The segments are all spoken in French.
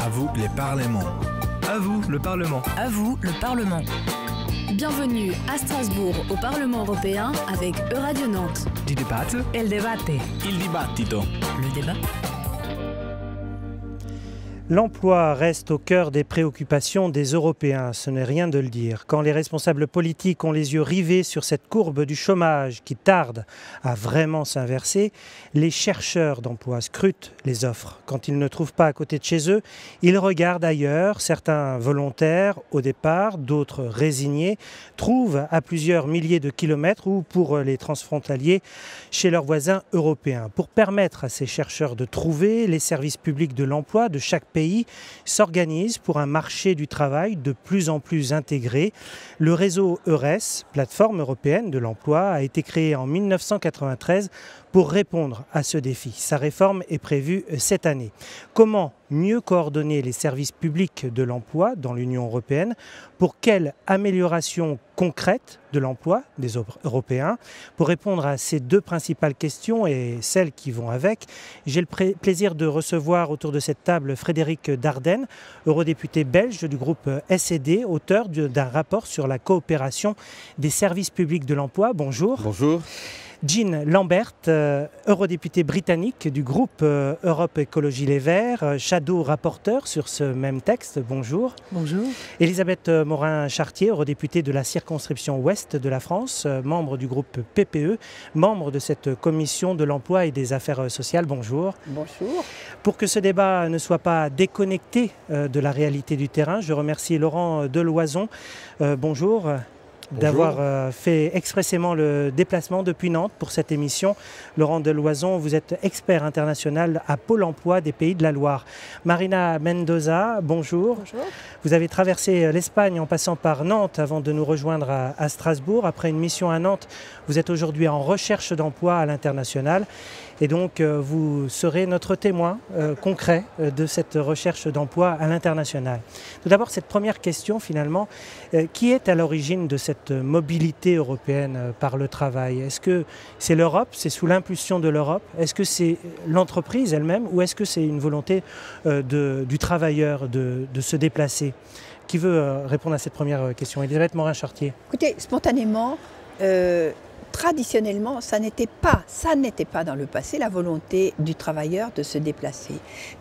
À vous les parlements. À vous le Parlement. À vous le Parlement. Bienvenue à Strasbourg au Parlement européen avec Euradio Nantes. Die Debatte. El debate. Il dibattito. Le débat. L'emploi reste au cœur des préoccupations des Européens, ce n'est rien de le dire. Quand les responsables politiques ont les yeux rivés sur cette courbe du chômage qui tarde à vraiment s'inverser, les chercheurs d'emploi scrutent les offres. Quand ils ne trouvent pas à côté de chez eux, ils regardent ailleurs. Certains volontaires au départ, d'autres résignés, trouvent à plusieurs milliers de kilomètres ou pour les transfrontaliers chez leurs voisins européens. Pour permettre à ces chercheurs de trouver, les services publics de l'emploi de chaque pays s'organise pour un marché du travail de plus en plus intégré. Le réseau EURES, plateforme européenne de l'emploi, a été créé en 1993 pour répondre à ce défi. Sa réforme est prévue cette année. Comment mieux coordonner les services publics de l'emploi dans l'Union européenne? Pour quelle amélioration concrète de l'emploi des Européens? Pour répondre à ces deux principales questions et celles qui vont avec, j'ai le plaisir de recevoir autour de cette table Frédéric Dardenne, eurodéputé belge du groupe SED, auteur d'un rapport sur la coopération des services publics de l'emploi. Bonjour. Bonjour. Jean Lambert, eurodéputé britannique du groupe Europe Écologie Les Verts, shadow rapporteur sur ce même texte. Bonjour. Bonjour. Elisabeth Morin-Chartier, eurodéputée de la circonscription ouest de la France, membre du groupe PPE, membre de cette commission de l'emploi et des affaires sociales. Bonjour. Bonjour. Pour que ce débat ne soit pas déconnecté de la réalité du terrain, je remercie Laurent Deloison. Bonjour. D'avoir fait expressément le déplacement depuis Nantes pour cette émission. Laurent Deloison, vous êtes expert international à Pôle emploi des Pays de la Loire. Marina Mendoza, bonjour. Bonjour. Vous avez traversé l'Espagne en passant par Nantes avant de nous rejoindre à Strasbourg. Après une mission à Nantes, vous êtes aujourd'hui en recherche d'emploi à l'international. Et donc, vous serez notre témoin concret de cette recherche d'emploi à l'international. Tout d'abord, cette première question, finalement, qui est à l'origine de cette mobilité européenne par le travail? Est-ce que c'est l'Europe, c'est sous l'impulsion de l'Europe? Est-ce que c'est l'entreprise elle-même ou est-ce que c'est une volonté du travailleur de se déplacer? Qui veut répondre à cette première question? Elisabeth Morin-Chartier. Écoutez, spontanément, traditionnellement, ça n'était pas dans le passé la volonté du travailleur de se déplacer.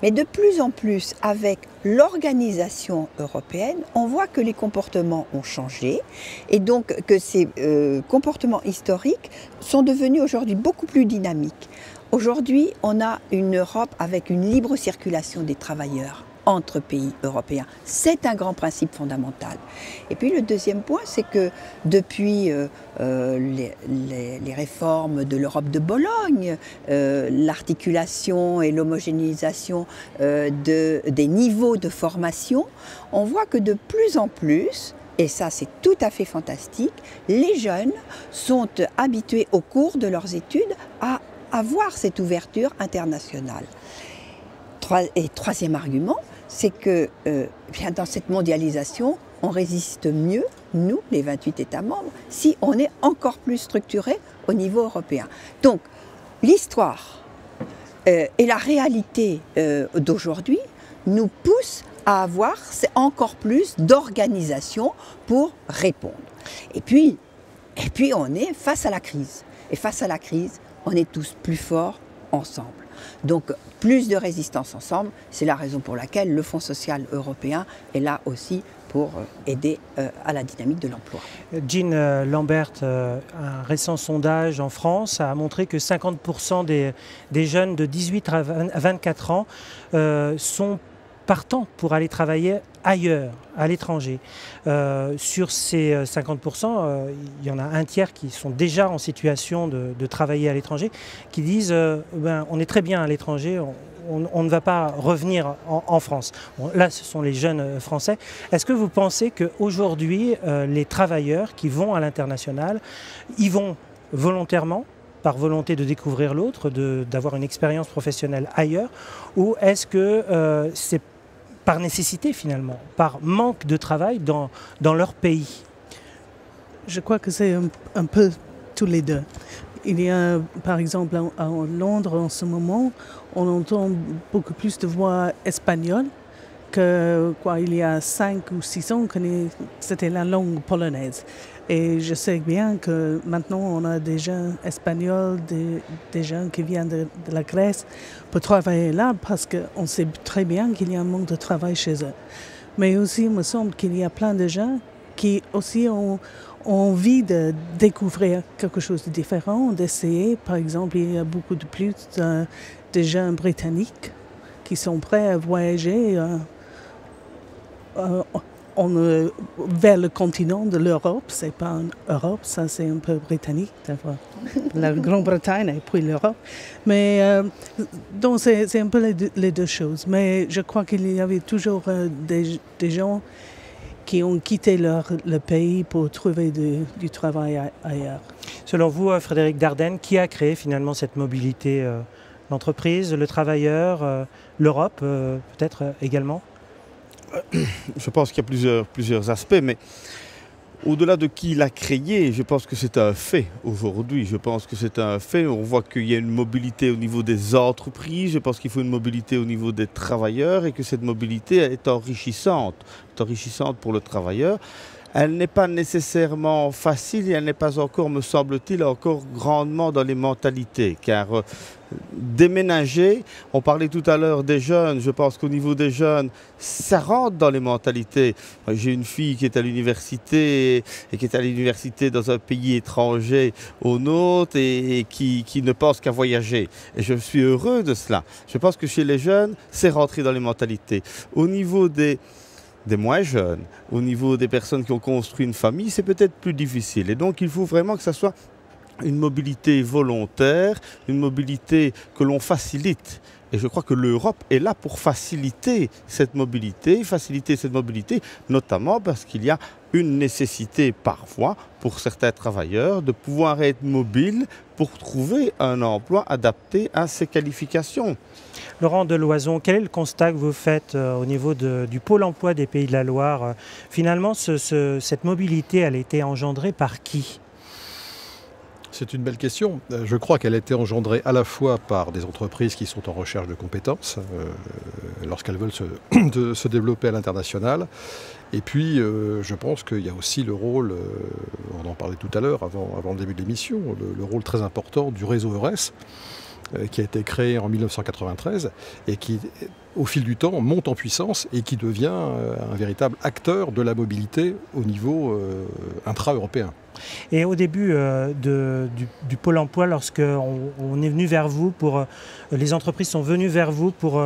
Mais de plus en plus, avec l'organisation européenne, on voit que les comportements ont changé et donc que ces comportements historiques sont devenus aujourd'hui beaucoup plus dynamiques. Aujourd'hui, on a une Europe avec une libre circulation des travailleurs entre pays européens. C'est un grand principe fondamental. Et puis le deuxième point, c'est que depuis les réformes de l'Europe de Bologne, l'articulation et l'homogénéisation des niveaux de formation, on voit que de plus en plus, et ça c'est tout à fait fantastique, les jeunes sont habitués au cours de leurs études à avoir cette ouverture internationale. Et troisième argument, c'est que bien dans cette mondialisation, on résiste mieux, nous, les 28 États membres, si on est encore plus structuré au niveau européen. Donc, l'histoire et la réalité d'aujourd'hui nous poussent à avoir encore plus d'organisation pour répondre. Et puis, on est face à la crise. Et face à la crise, on est tous plus forts ensemble. Donc, plus de résistance ensemble, c'est la raison pour laquelle le Fonds social européen est là aussi pour aider à la dynamique de l'emploi. Jean Lambert, un récent sondage en France a montré que 50% des jeunes de 18 à 24 ans sont partants pour aller travailler ailleurs, à l'étranger. Sur ces 50%, il y en a un tiers qui sont déjà en situation de travailler à l'étranger, qui disent on est très bien à l'étranger, on ne va pas revenir en France. Bon, là, ce sont les jeunes Français. Est-ce que vous pensez qu'aujourd'hui, les travailleurs qui vont à l'international, y vont volontairement, par volonté de découvrir l'autre, d'avoir une expérience professionnelle ailleurs, ou est-ce que c'est par nécessité finalement, par manque de travail dans leur pays? Je crois que c'est un peu tous les deux. Il y a, par exemple, à Londres en ce moment, on entend beaucoup plus de voix espagnoles il y a 5 ou 6 ans, que c'était la langue polonaise. Et je sais bien que maintenant, on a des gens espagnols, des gens qui viennent de la Grèce pour travailler là, parce qu'on sait très bien qu'il y a un manque de travail chez eux. Mais aussi, il me semble qu'il y a plein de gens qui aussi ont envie de découvrir quelque chose de différent, d'essayer. Par exemple, il y a beaucoup de plus de gens britanniques qui sont prêts à voyager vers le continent de l'Europe. C'est pas en Europe, ça c'est un peu britannique, la Grande-Bretagne et puis l'Europe. Mais donc c'est un peu les deux choses. Mais je crois qu'il y avait toujours des gens qui ont quitté le pays pour trouver du travail ailleurs. Selon vous, Frédéric Dardenne, qui a créé finalement cette mobilité? L'entreprise, le travailleur, l'Europe peut-être également? Je pense qu'il y a plusieurs aspects, mais au-delà de qui l'a créé, je pense que c'est un fait aujourd'hui. Je pense que c'est un fait. On voit qu'il y a une mobilité au niveau des entreprises. Je pense qu'il faut une mobilité au niveau des travailleurs et que cette mobilité est enrichissante. Pour le travailleur. Elle n'est pas nécessairement facile et elle n'est pas encore, me semble-t-il, encore grandement dans les mentalités. Car déménager, on parlait tout à l'heure des jeunes, je pense qu'au niveau des jeunes, ça rentre dans les mentalités. J'ai une fille qui est à l'université et qui est à l'université dans un pays étranger au nôtre et qui ne pense qu'à voyager. Et je suis heureux de cela. Je pense que chez les jeunes, c'est rentré dans les mentalités. Au niveau des moins jeunes, au niveau des personnes qui ont construit une famille, c'est peut-être plus difficile. Et donc, il faut vraiment que ça soit une mobilité volontaire, une mobilité que l'on facilite. Et je crois que l'Europe est là pour faciliter cette mobilité, notamment parce qu'il y a une nécessité parfois pour certains travailleurs de pouvoir être mobiles pour trouver un emploi adapté à ses qualifications. Laurent Deloison, quel est le constat que vous faites au niveau du pôle emploi des Pays de la Loire? Finalement, cette mobilité, elle a été engendrée par qui? C'est une belle question. Je crois qu'elle a été engendrée à la fois par des entreprises qui sont en recherche de compétences lorsqu'elles veulent se développer à l'international. Et puis, je pense qu'il y a aussi le rôle, on en parlait tout à l'heure avant le début de l'émission, le rôle très important du réseau EURES, qui a été créé en 1993 et qui, au fil du temps, monte en puissance et qui devient un véritable acteur de la mobilité au niveau intra-européen. Et au début du Pôle emploi, lorsqu'on est venu vers vous, les entreprises sont venues vers vous pour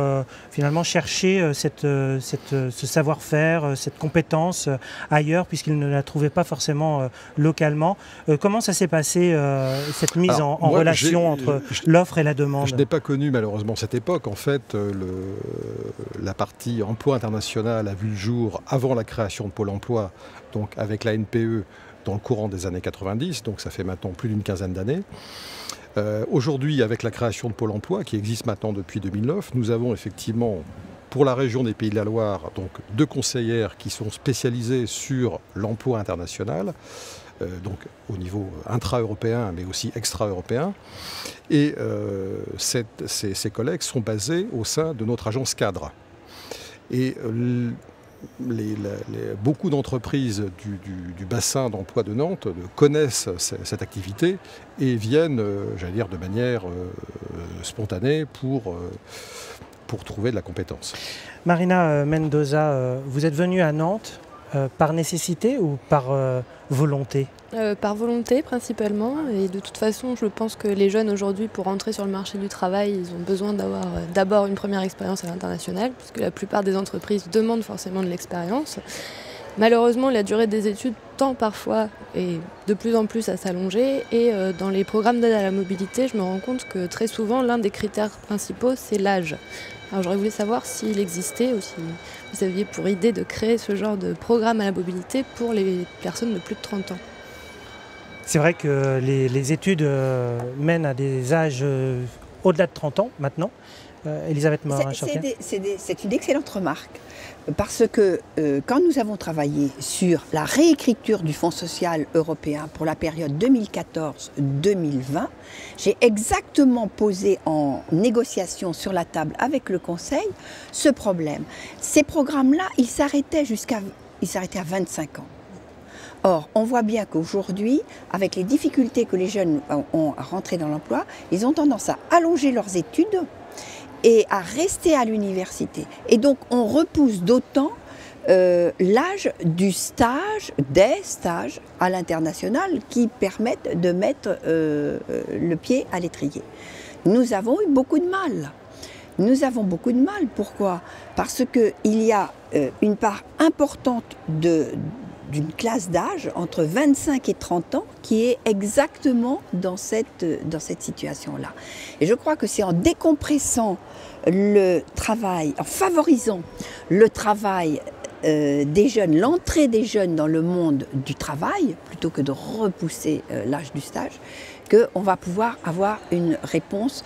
finalement chercher ce savoir-faire, cette compétence ailleurs, puisqu'ils ne la trouvaient pas forcément localement. Comment ça s'est passé, cette mise en relation entre l'offre et la demande? Je n'ai pas connu malheureusement cette époque. En fait, la partie emploi international a vu le jour avant la création de Pôle emploi, donc avec la NPE, dans le courant des années 90, donc ça fait maintenant plus d'une quinzaine d'années. Aujourd'hui, avec la création de Pôle emploi, qui existe maintenant depuis 2009, nous avons effectivement, pour la région des Pays de la Loire, donc 2 conseillères qui sont spécialisées sur l'emploi international, donc au niveau intra-européen, mais aussi extra-européen. Et ces collègues sont basés au sein de notre agence cadre. Et beaucoup d'entreprises du bassin d'emploi de Nantes connaissent cette activité et viennent, j'allais dire, de manière spontanée pour trouver de la compétence. Marina Mendoza, vous êtes venue à Nantes par nécessité ou par volonté? Par volonté principalement, et de toute façon je pense que les jeunes aujourd'hui, pour entrer sur le marché du travail, ils ont besoin d'avoir d'abord une première expérience à l'international, puisque la plupart des entreprises demandent forcément de l'expérience. Malheureusement, la durée des études tend parfois et de plus en plus à s'allonger, et dans les programmes d'aide à la mobilité, je me rends compte que très souvent l'un des critères principaux c'est l'âge. Alors j'aurais voulu savoir s'il existait ou si vous aviez pour idée de créer ce genre de programme à la mobilité pour les personnes de plus de 30 ans. C'est vrai que les études mènent à des âges au-delà de 30 ans maintenant. Elisabeth Morin-Chartier. C'est une excellente remarque, parce que quand nous avons travaillé sur la réécriture du Fonds social européen pour la période 2014-2020, j'ai exactement posé en négociation sur la table avec le Conseil ce problème. Ces programmes-là, ils s'arrêtaient à 25 ans. Or, on voit bien qu'aujourd'hui, avec les difficultés que les jeunes ont à rentrer dans l'emploi, ils ont tendance à allonger leurs études et à rester à l'université. Et donc, on repousse d'autant l'âge des stages à l'international qui permettent de mettre le pied à l'étrier. Nous avons eu beaucoup de mal. Pourquoi? Parce qu'il y a une part importante d'une classe d'âge entre 25 et 30 ans qui est exactement dans cette situation-là. Et je crois que c'est en décompressant le travail, en favorisant le travail des jeunes, l'entrée des jeunes dans le monde du travail, plutôt que de repousser l'âge du stage, qu'on va pouvoir avoir une réponse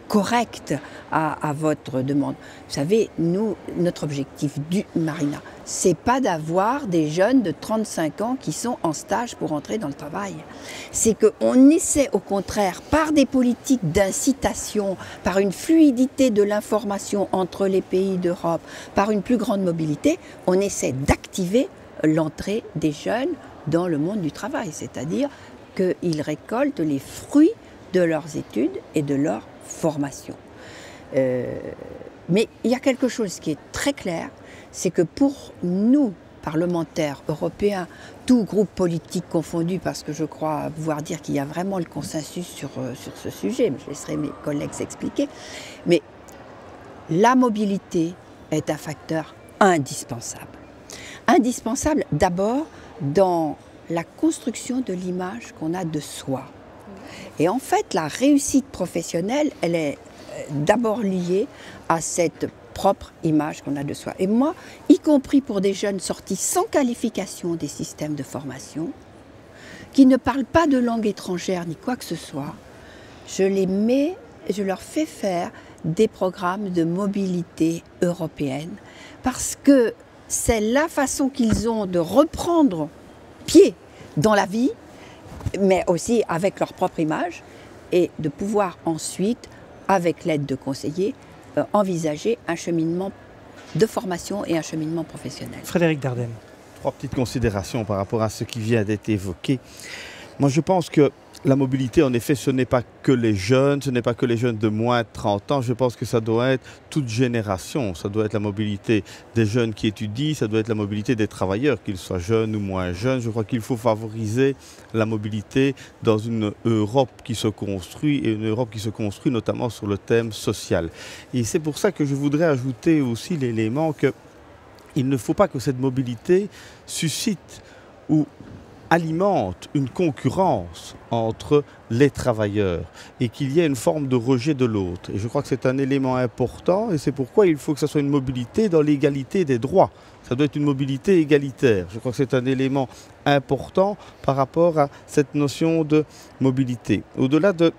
correcte à votre demande. Vous savez, notre objectif Marina, c'est pas d'avoir des jeunes de 35 ans qui sont en stage pour entrer dans le travail. C'est qu'on essaie au contraire, par des politiques d'incitation, par une fluidité de l'information entre les pays d'Europe, par une plus grande mobilité, on essaie d'activer l'entrée des jeunes dans le monde du travail, c'est-à-dire qu'ils récoltent les fruits de leurs études et de leur formation. Mais il y a quelque chose qui est très clair, c'est que pour nous, parlementaires européens, tous groupes politiques confondus, parce que je crois pouvoir dire qu'il y a vraiment le consensus sur ce sujet, mais je laisserai mes collègues s'expliquer, mais la mobilité est un facteur indispensable. Indispensable d'abord dans la construction de l'image qu'on a de soi. Et en fait, la réussite professionnelle, elle est d'abord liée à cette propre image qu'on a de soi. Et moi, y compris pour des jeunes sortis sans qualification des systèmes de formation, qui ne parlent pas de langue étrangère ni quoi que ce soit, je leur fais faire des programmes de mobilité européenne, parce que c'est la façon qu'ils ont de reprendre pied dans la vie, mais aussi avec leur propre image, et de pouvoir ensuite, avec l'aide de conseillers, envisager un cheminement de formation et un cheminement professionnel. Frédéric Dardenne. 3 petites considérations par rapport à ce qui vient d'être évoqué. Moi, je pense que la mobilité, en effet, ce n'est pas que les jeunes, ce n'est pas que les jeunes de moins de 30 ans. Je pense que ça doit être toute génération. Ça doit être la mobilité des jeunes qui étudient, ça doit être la mobilité des travailleurs, qu'ils soient jeunes ou moins jeunes. Je crois qu'il faut favoriser la mobilité dans une Europe qui se construit, et une Europe qui se construit notamment sur le thème social. Et c'est pour ça que je voudrais ajouter aussi l'élément qu'il ne faut pas que cette mobilité suscite ou alimente une concurrence entre les travailleurs et qu'il y ait une forme de rejet de l'autre. Et je crois que c'est un élément important, et c'est pourquoi il faut que ce soit une mobilité dans l'égalité des droits. Ça doit être une mobilité égalitaire. Je crois que c'est un élément important par rapport à cette notion de mobilité. Au-delà de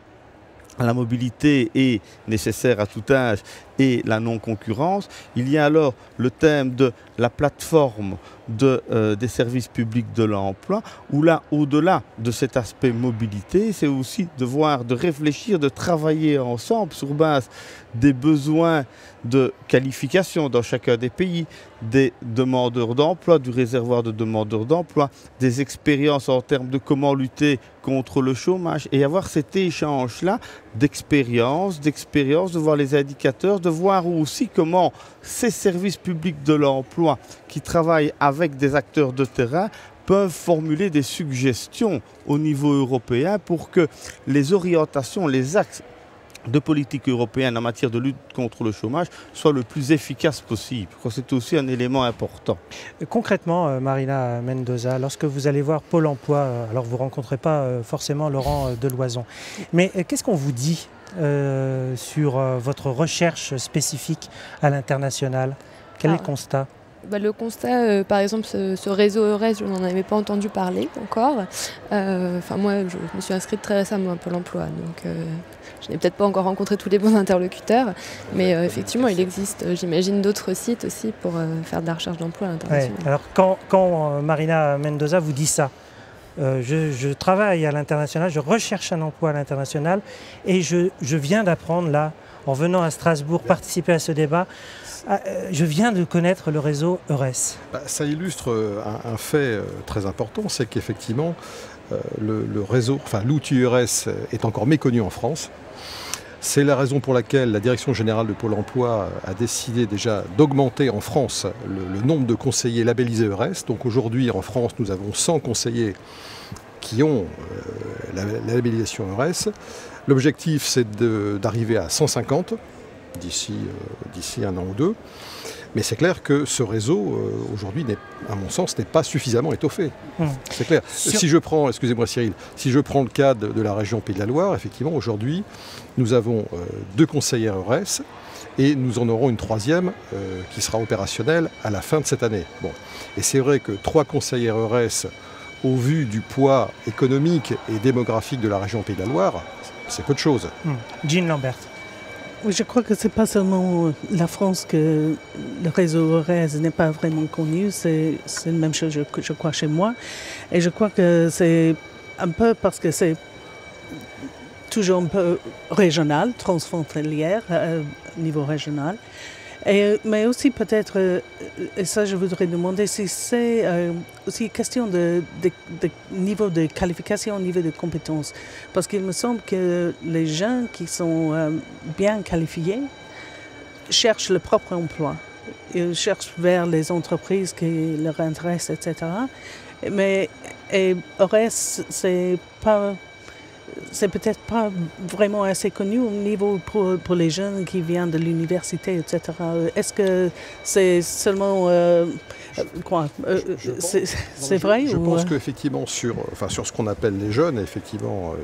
la mobilité est nécessaire à tout âge et la non-concurrence, il y a alors le thème de la plateforme des services publics de l'emploi, où là, au-delà de cet aspect mobilité, c'est aussi de réfléchir, de travailler ensemble sur base des besoins de qualification dans chacun des pays, des demandeurs d'emploi, du réservoir de demandeurs d'emploi, des expériences en termes de comment lutter contre le chômage, et avoir cet échange-là d'expérience, de voir les indicateurs, de voir aussi comment ces services publics de l'emploi qui travaillent avec des acteurs de terrain peuvent formuler des suggestions au niveau européen pour que les orientations, les axes de politique européenne en matière de lutte contre le chômage soient le plus efficaces possible. C'est aussi un élément important. Concrètement, Marina Mendoza, lorsque vous allez voir Pôle emploi, alors vous ne rencontrez pas forcément Laurent Deloison, mais qu'est-ce qu'on vous dit sur votre recherche spécifique à l'international? Quel est le constat? Le constat, par exemple, ce réseau EURES, je n'en avais pas entendu parler encore. Moi, je me suis inscrite très récemment à Pôle emploi, donc je n'ai peut-être pas encore rencontré tous les bons interlocuteurs, mais effectivement, il existe, j'imagine, d'autres sites aussi pour faire de la recherche d'emploi à l'international. Ouais. Alors, quand Marina Mendoza vous dit ça, je travaille à l'international, je recherche un emploi à l'international et je viens d'apprendre là, en venant à Strasbourg, participer à ce débat, je viens de connaître le réseau EURES. Ça illustre un fait très important, c'est qu'effectivement, le réseau, l'outil EURES est encore méconnu en France. C'est la raison pour laquelle la Direction générale de Pôle emploi a décidé déjà d'augmenter en France le nombre de conseillers labellisés EURES. Donc aujourd'hui, en France, nous avons 100 conseillers qui ont la labellisation EURES. L'objectif, c'est d'arriver à 150 d'ici un an ou deux. Mais c'est clair que ce réseau, aujourd'hui, à mon sens, n'est pas suffisamment étoffé. C'est clair. Si je prends, excusez-moi Cyril, si je prends le cas de la région Pays de la Loire, effectivement, aujourd'hui, nous avons 2 conseillères EURES et nous en aurons une 3e qui sera opérationnelle à la fin de cette année. Bon. Et c'est vrai que 3 conseillères EURES, au vu du poids économique et démographique de la région Pays de la Loire, c'est peu de choses. Jean Lambert. Oui, je crois que ce n'est pas seulement la France que le réseau EURES n'est pas vraiment connu, c'est la même chose, je crois, chez moi. Et je crois que c'est un peu parce que c'est toujours un peu régional, transfrontalière, au niveau régional. Mais aussi peut-être, et ça je voudrais demander si c'est aussi question de niveau de qualification, niveau de compétences. Parce qu'il me semble que les gens qui sont bien qualifiés cherchent le propre emploi. Ils cherchent vers les entreprises qui leur intéressent, etc. Mais EURES, c'est peut-être pas vraiment assez connu au niveau pour les jeunes qui viennent de l'université, etc. Est-ce que c'est seulement c'est vrai? Je pense qu'effectivement sur ce qu'on appelle les jeunes, effectivement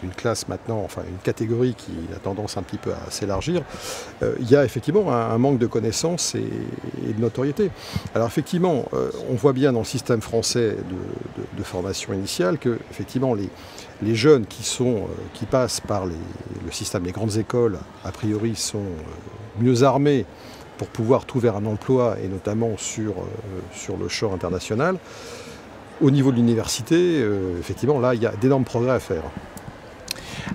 une classe maintenant, une catégorie qui a tendance un petit peu à s'élargir, il y a effectivement un manque de connaissances et de notoriété. Alors effectivement, on voit bien dans le système français de formation initiale que effectivement les jeunes qui passent par le système des grandes écoles, a priori, sont mieux armés pour pouvoir trouver un emploi, et notamment sur le champ international. Au niveau de l'université, effectivement, là, il y a d'énormes progrès à faire.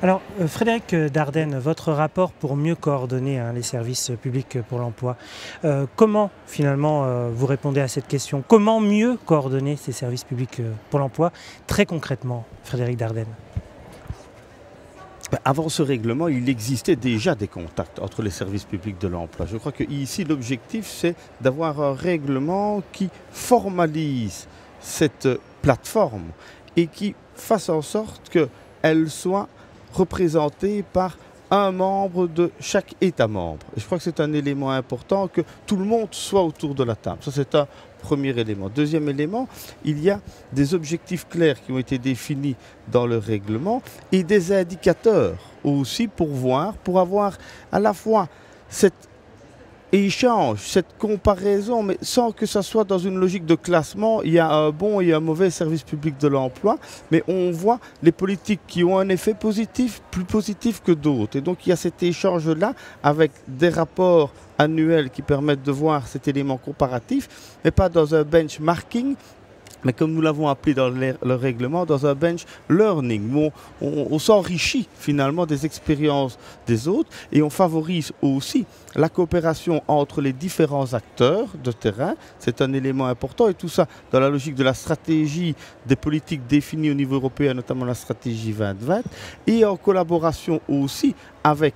Alors, Frédéric Dardenne, votre rapport pour mieux coordonner les services publics pour l'emploi, comment finalement vous répondez à cette question? Comment mieux coordonner ces services publics pour l'emploi, très concrètement, Frédéric Dardenne? Avant ce règlement, il existait déjà des contacts entre les services publics de l'emploi. Je crois qu'ici, l'objectif, c'est d'avoir un règlement qui formalise cette plateforme et qui fasse en sorte qu'elle soit représentée par un membre de chaque État membre. Et je crois que c'est un élément important que tout le monde soit autour de la table. Ça, c'est un premier élément. Deuxième élément, il y a des objectifs clairs qui ont été définis dans le règlement et des indicateurs aussi pour avoir à la fois cet échange, cette comparaison, mais sans que ça soit dans une logique de classement. Il y a un bon et un mauvais service public de l'emploi, mais on voit les politiques qui ont un effet positif, plus positif que d'autres. Et donc il y a cet échange-là avec des rapports annuels qui permettent de voir cet élément comparatif, mais pas dans un benchmarking, mais comme nous l'avons appelé dans le règlement, dans un bench learning, où on s'enrichit finalement des expériences des autres et on favorise aussi la coopération entre les différents acteurs de terrain. C'est un élément important et tout ça dans la logique de la stratégie des politiques définies au niveau européen, notamment la stratégie 2020, et en collaboration aussi avec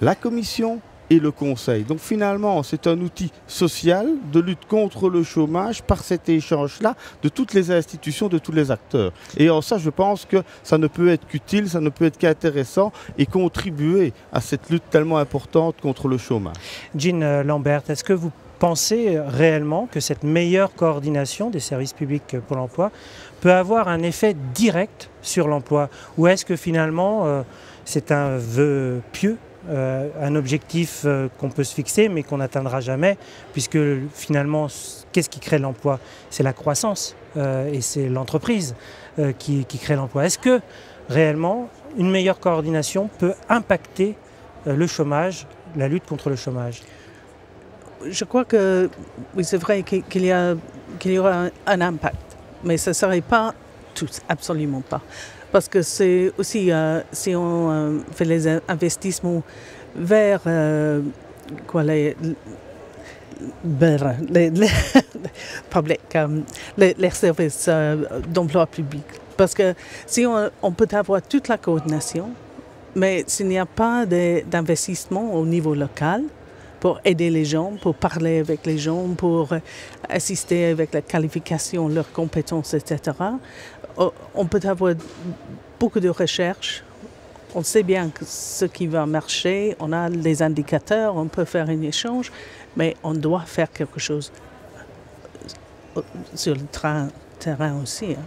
la Commission et le Conseil. Donc finalement, c'est un outil social de lutte contre le chômage par cet échange-là de toutes les institutions, de tous les acteurs. Et en ça, je pense que ça ne peut être qu'utile, ça ne peut être qu'intéressant et contribuer à cette lutte tellement importante contre le chômage. Jean Lambert, est-ce que vous pensez réellement que cette meilleure coordination des services publics pour l'emploi peut avoir un effet direct sur l'emploi? Ou est-ce que finalement, c'est un vœu pieux un objectif qu'on peut se fixer mais qu'on n'atteindra jamais, puisque finalement, qu'est-ce qui crée l'emploi? C'est la croissance et c'est l'entreprise qui crée l'emploi. Est-ce que réellement une meilleure coordination peut impacter le chômage, la lutte contre le chômage? Je crois que oui, c'est vrai qu'il y aura un impact, mais ce ne serait pas tous, absolument pas. Parce que c'est aussi, si on fait les investissements vers les services d'emploi public. Parce que si on peut avoir toute la coordination, mais s'il n'y a pas d'investissement au niveau local pour aider les gens, pour parler avec les gens, pour assister avec la qualification, leurs compétences, etc., on peut avoir beaucoup de recherches. On sait bien ce qui va marcher, on a les indicateurs, on peut faire un échange, mais on doit faire quelque chose sur le terrain aussi.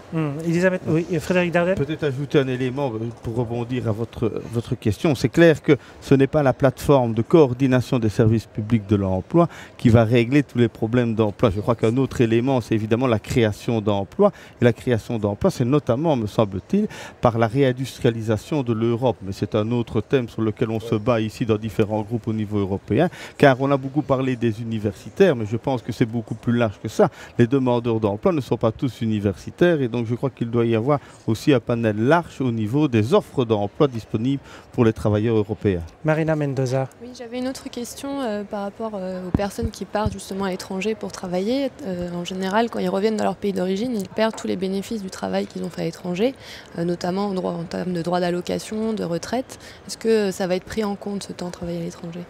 Elisabeth, oui, Frédéric Dardenne. Peut-être ajouter un élément pour rebondir à votre question. C'est clair que ce n'est pas la plateforme de coordination des services publics de l'emploi qui va régler tous les problèmes d'emploi. Je crois qu'un autre élément, c'est évidemment la création d'emplois. Et la création d'emplois, c'est notamment, me semble-t-il, par la réindustrialisation de l'Europe. Mais c'est un autre thème sur lequel on se bat ici dans différents groupes au niveau européen, car on a beaucoup parlé des universitaires, mais je pense que c'est beaucoup plus large que ça. Les demandeurs d'emploi ne sont pas tous universitaires et donc je crois qu'il doit y avoir aussi un panel large au niveau des offres d'emploi disponibles pour les travailleurs européens. Marina Mendoza. Oui, j'avais une autre question par rapport aux personnes qui partent justement à l'étranger pour travailler. En général, quand ils reviennent dans leur pays d'origine, ils perdent tous les bénéfices du travail qu'ils ont fait à l'étranger, notamment en termes de droits d'allocation, de retraite. Est-ce que ça va être pris en compte ce temps travaillé à l'étranger?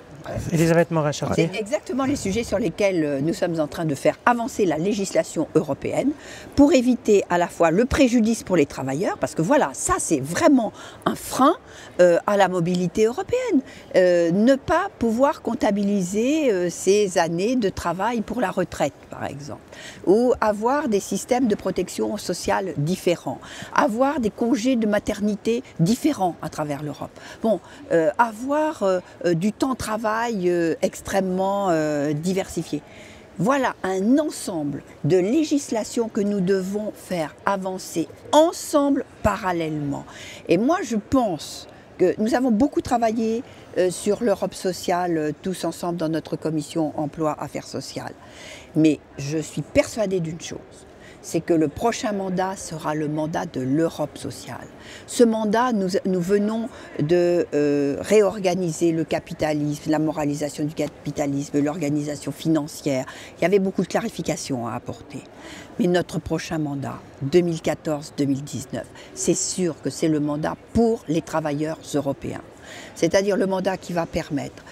Elisabeth Morin-Chartier. C'est exactement les sujets sur lesquels nous sommes en train de faire avancer la législation européenne pour éviter à la fois le préjudice pour les travailleurs, parce que voilà, ça c'est vraiment un frein à la mobilité européenne. Ne pas pouvoir comptabiliser ces années de travail pour la retraite, par exemple, ou avoir des systèmes de protection sociale différents, avoir des congés de maternité différents à travers l'Europe. Bon, avoir du temps de travail extrêmement diversifié. Voilà un ensemble de législations que nous devons faire avancer ensemble, parallèlement. Et moi, je pense que nous avons beaucoup travaillé sur l'Europe sociale, tous ensemble dans notre commission emploi affaires sociales. Mais je suis persuadée d'une chose, c'est que le prochain mandat sera le mandat de l'Europe sociale. Ce mandat, nous venons de réorganiser le capitalisme, la moralisation du capitalisme, l'organisation financière. Il y avait beaucoup de clarifications à apporter. Mais notre prochain mandat, 2014-2019, c'est sûr que c'est le mandat pour les travailleurs européens. C'est-à-dire le mandat qui va permettre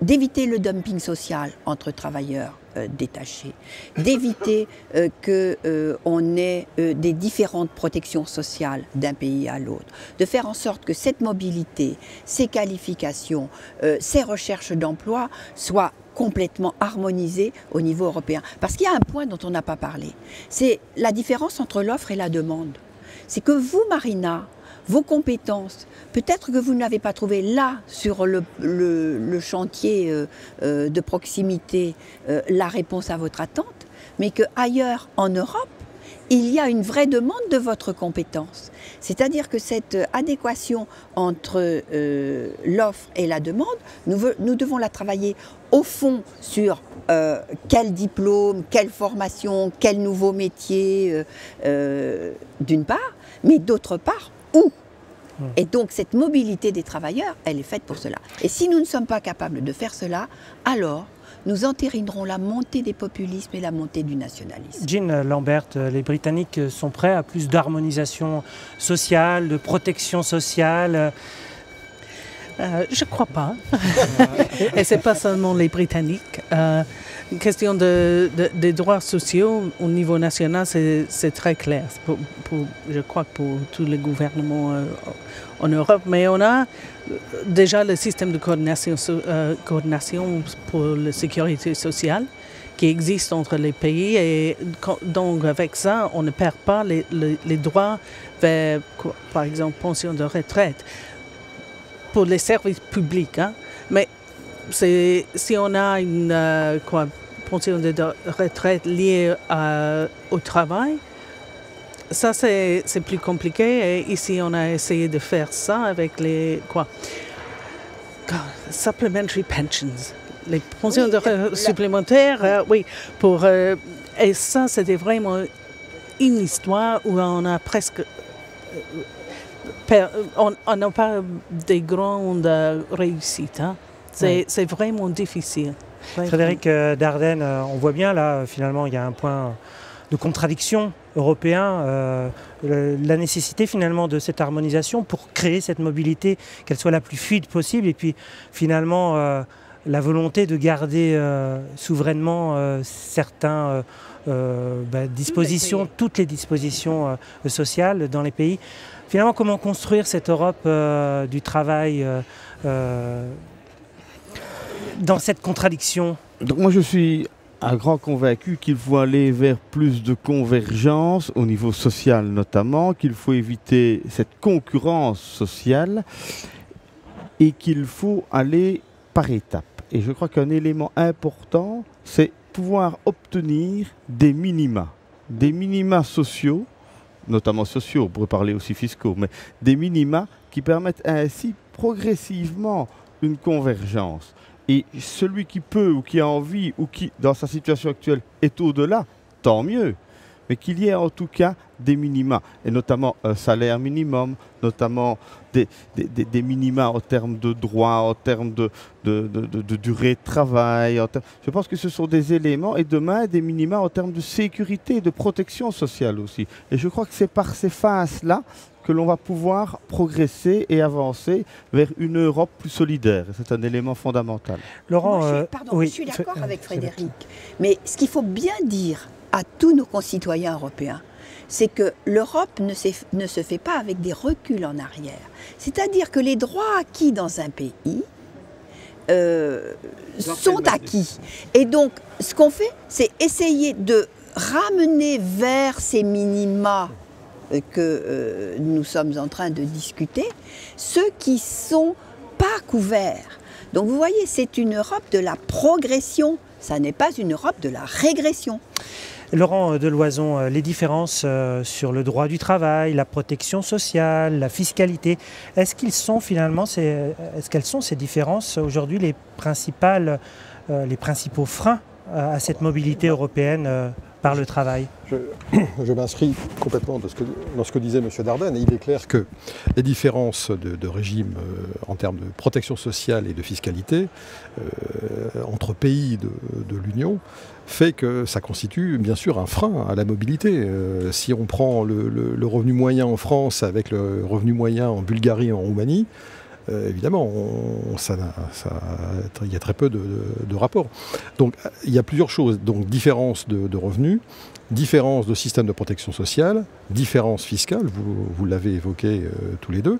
d'éviter le dumping social entre travailleurs détachés, d'éviter qu'on ait des différentes protections sociales d'un pays à l'autre, de faire en sorte que cette mobilité, ces qualifications, ces recherches d'emploi soient complètement harmonisées au niveau européen. Parce qu'il y a un point dont on n'a pas parlé, c'est la différence entre l'offre et la demande. C'est que vous, Marina, vos compétences, peut-être que vous n'avez pas trouvé là, sur le chantier de proximité, la réponse à votre attente, mais qu'ailleurs en Europe, il y a une vraie demande de votre compétence. C'est-à-dire que cette adéquation entre l'offre et la demande, nous devons la travailler au fond sur quel diplôme, quelle formation, quel nouveau métier, d'une part, mais d'autre part, où. Et donc cette mobilité des travailleurs, elle est faite pour cela. Et si nous ne sommes pas capables de faire cela, alors nous entérinerons la montée des populismes et la montée du nationalisme. Jean Lambert, les Britanniques sont prêts à plus d'harmonisation sociale, de protection sociale? Je ne crois pas. Et ce n'est pas seulement les Britanniques. Une question des droits sociaux au niveau national, c'est très clair. Je crois que pour tous les gouvernements en Europe. Mais on a déjà le système de coordination pour la sécurité sociale qui existe entre les pays. Et donc avec ça, on ne perd pas les droits vers, par exemple, pension de retraite. pour les services publics. Hein. Mais si on a une pension de retraite liée au travail, ça c'est plus compliqué. Et ici, on a essayé de faire ça avec les supplementary pensions, les pensions supplémentaires. Oui, et ça, c'était vraiment une histoire où on a presque... on n'a pas de grandes réussites. Hein. C'est vraiment difficile. Frédéric Dardenne, on voit bien là, finalement, il y a un point de contradiction européen, la nécessité finalement de cette harmonisation pour créer cette mobilité, qu'elle soit la plus fluide possible, et puis finalement la volonté de garder souverainement certaines dispositions, toutes les dispositions sociales dans les pays. Finalement, comment construire cette Europe du travail dans cette contradiction? Donc moi je suis un grand convaincu qu'il faut aller vers plus de convergence au niveau social notamment, qu'il faut éviter cette concurrence sociale et qu'il faut aller par étapes. Et je crois qu'un élément important, c'est pouvoir obtenir des minima sociaux, notamment sociaux, on pourrait parler aussi fiscaux, mais des minima qui permettent ainsi progressivement une convergence. Et celui qui peut ou qui a envie ou qui, dans sa situation actuelle, est au-delà, tant mieux. Mais qu'il y ait en tout cas des minima, et notamment un salaire minimum, notamment des minima en termes de droits, en termes de durée de travail. Je pense que ce sont des éléments, et demain des minima en termes de sécurité et de protection sociale aussi. Et je crois que c'est par ces phases-là que l'on va pouvoir progresser et avancer vers une Europe plus solidaire. C'est un élément fondamental. Laurent, je suis d'accord avec Frédéric, mais ce qu'il faut bien dire à tous nos concitoyens européens, c'est que l'Europe ne se fait pas avec des reculs en arrière. C'est-à-dire que les droits acquis dans un pays sont acquis. Et donc, ce qu'on fait, c'est essayer de ramener vers ces minima que nous sommes en train de discuter, ceux qui ne sont pas couverts. Donc vous voyez, c'est une Europe de la progression, ça n'est pas une Europe de la régression. Laurent Deloison, les différences sur le droit du travail, la protection sociale, la fiscalité, est-ce qu'elles sont ces différences aujourd'hui les principaux freins à cette mobilité européenne par le travail? Je m'inscris complètement dans ce que disait M. Dardenne. Il est clair que les différences de régime en termes de protection sociale et de fiscalité entre pays de l'Union fait que ça constitue bien sûr un frein à la mobilité. Si on prend le revenu moyen en France avec le revenu moyen en Bulgarie et en Roumanie, évidemment, il y a très peu de rapports. Donc il y a plusieurs choses. Donc différence de revenus, différence de système de protection sociale, différence fiscale, vous l'avez évoqué tous les deux.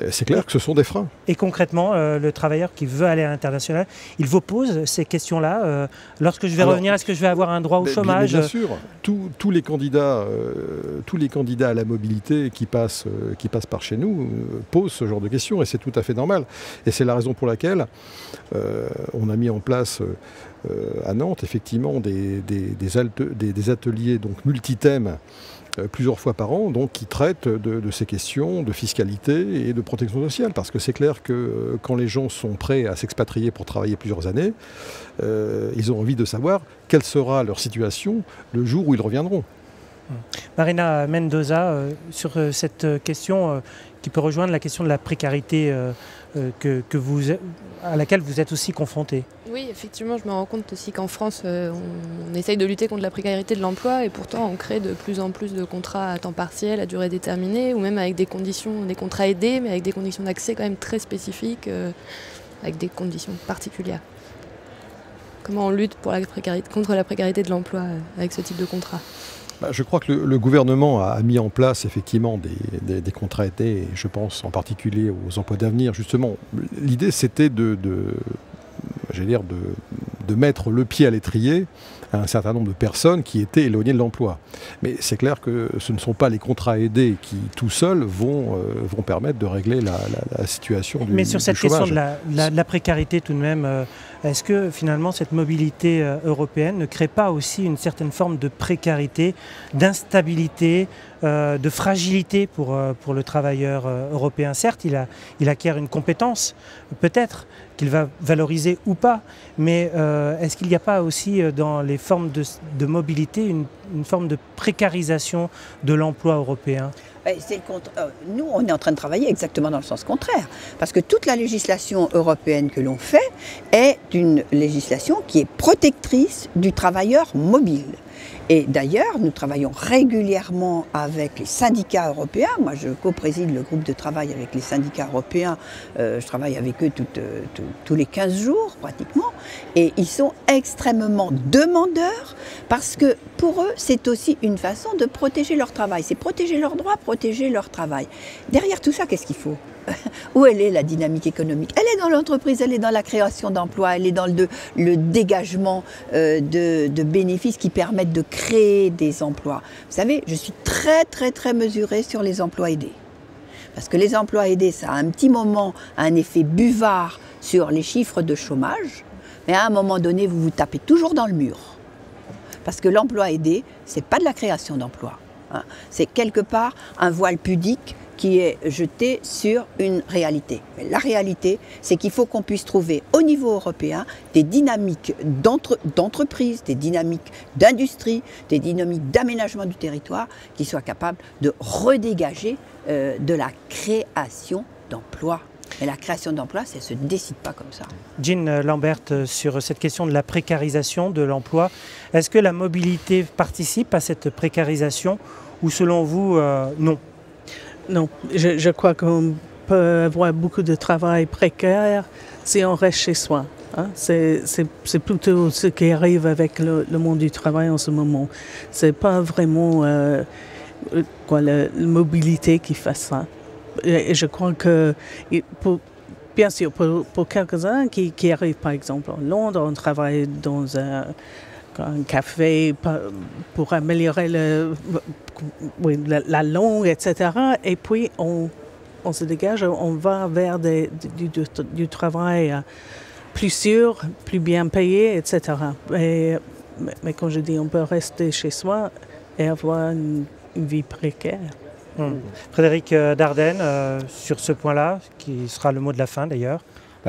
C'est clair que ce sont des freins. Et concrètement, le travailleur qui veut aller à l'international, il vous pose ces questions-là. Lorsque je vais revenir, est-ce que je vais avoir un droit au chômage? Bien sûr. Tous les candidats à la mobilité qui passent par chez nous posent ce genre de questions, et c'est tout à fait normal. Et c'est la raison pour laquelle on a mis en place à Nantes effectivement des ateliers donc multithèmes plusieurs fois par an, donc qui traitent de ces questions de fiscalité et de protection sociale. Parce que c'est clair que quand les gens sont prêts à s'expatrier pour travailler plusieurs années, ils ont envie de savoir quelle sera leur situation le jour où ils reviendront. Marina Mendoza, sur cette question qui peut rejoindre la question de la précarité à laquelle vous êtes aussi confrontés. Oui, effectivement, je me rends compte aussi qu'en France, on essaye de lutter contre la précarité de l'emploi, et pourtant on crée de plus en plus de contrats à temps partiel, à durée déterminée, ou même avec des contrats aidés, mais avec des conditions d'accès quand même très spécifiques, avec des conditions particulières. Comment on lutte contre la précarité de l'emploi avec ce type de contrat? Je crois que le gouvernement a mis en place effectivement des contrats aidés, et je pense en particulier aux emplois d'avenir. Justement, l'idée c'était de de mettre le pied à l'étrier à un certain nombre de personnes qui étaient éloignées de l'emploi. Mais c'est clair que ce ne sont pas les contrats aidés qui, tout seuls, vont permettre de régler la situation du chômage. Mais sur cette question de la précarité tout de même, est-ce que finalement cette mobilité européenne ne crée pas aussi une certaine forme de précarité, d'instabilité, de fragilité pour le travailleur européen? Certes, il acquiert une compétence, peut-être, qu'il va valoriser ou pas, mais est-ce qu'il n'y a pas aussi dans les formes de mobilité une forme de précarisation de l'emploi européen? Nous, on est en train de travailler exactement dans le sens contraire, parce que toute la législation européenne que l'on fait est une législation qui est protectrice du travailleur mobile. Et d'ailleurs, nous travaillons régulièrement avec les syndicats européens. Moi, je co-préside le groupe de travail avec les syndicats européens. Je travaille avec eux tous les 15 jours, pratiquement. Et ils sont extrêmement demandeurs parce que pour eux, c'est aussi une façon de protéger leur travail. C'est protéger leurs droits, protéger leur travail. Derrière tout ça, qu'est-ce qu'il faut ? Où elle est la dynamique économique? Elle est dans l'entreprise, elle est dans la création d'emplois, elle est dans le dégagement de bénéfices qui permettent de créer des emplois. Vous savez, je suis très mesurée sur les emplois aidés. Parce que les emplois aidés, ça a un petit moment un effet buvard sur les chiffres de chômage, mais à un moment donné, vous vous tapez toujours dans le mur. Parce que l'emploi aidé, c'est pas de la création d'emplois. Hein. C'est quelque part un voile pudique qui est jeté sur une réalité. Mais la réalité, c'est qu'il faut qu'on puisse trouver au niveau européen des dynamiques d'entreprise, des dynamiques d'industrie, des dynamiques d'aménagement du territoire qui soient capables de redégager de la création d'emplois. Et la création d'emplois, ça ne se décide pas comme ça. Jean Lambert, sur cette question de la précarisation de l'emploi, est-ce que la mobilité participe à cette précarisation ou selon vous, non? Non, je crois qu'on peut avoir beaucoup de travail précaire si on reste chez soi. Hein? C'est plutôt ce qui arrive avec le monde du travail en ce moment. C'est pas vraiment la mobilité qui fait ça. Et je crois que, bien sûr, pour quelques-uns qui arrivent par exemple en Londres, on travaille dans un café pour améliorer la langue, etc. Et puis on se dégage, on va vers du travail plus sûr, plus bien payé, etc. Mais quand je dis on peut rester chez soi et avoir une vie précaire. Frédéric Dardenne, sur ce point-là, qui sera le mot de la fin d'ailleurs.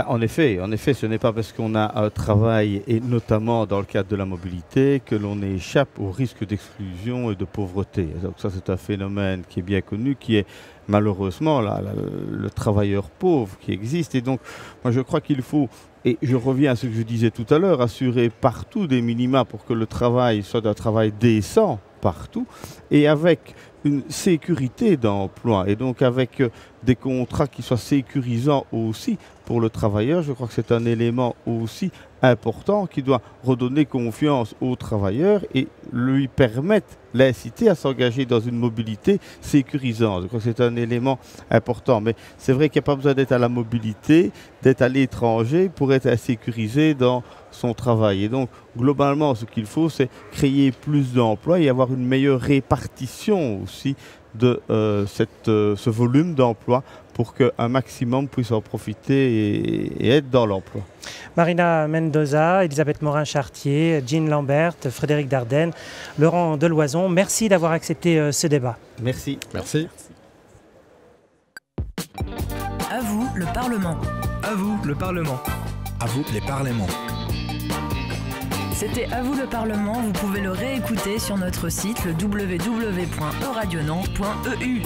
En effet, ce n'est pas parce qu'on a un travail, et notamment dans le cadre de la mobilité, que l'on échappe au risque d'exclusion et de pauvreté. Donc ça, c'est un phénomène qui est bien connu, qui est malheureusement le travailleur pauvre qui existe. Et donc, moi, je crois qu'il faut, et je reviens à ce que je disais tout à l'heure, assurer partout des minima pour que le travail soit un travail décent partout, et avec une sécurité d'emploi, et donc avec des contrats qui soient sécurisants aussi pour le travailleur. Je crois que c'est un élément aussi important qui doit redonner confiance au travailleur et lui permettre, l'inciter à s'engager dans une mobilité sécurisante. Je crois que c'est un élément important. Mais c'est vrai qu'il n'y a pas besoin d'être à la mobilité, d'être à l'étranger pour être insécurisé dans son travail. Et donc, globalement, ce qu'il faut, c'est créer plus d'emplois et avoir une meilleure répartition aussi de ce volume d'emploi pour qu'un maximum puisse en profiter et être dans l'emploi. Marina Mendoza, Elisabeth Morin-Chartier, Jean Lambert, Frédéric Dardenne, Laurent Deloison, merci d'avoir accepté ce débat. Merci. Merci. À vous, le Parlement. À vous, le Parlement. À vous, les parlements. C'était À vous le Parlement, vous pouvez le réécouter sur notre site le www.eradionant.eu.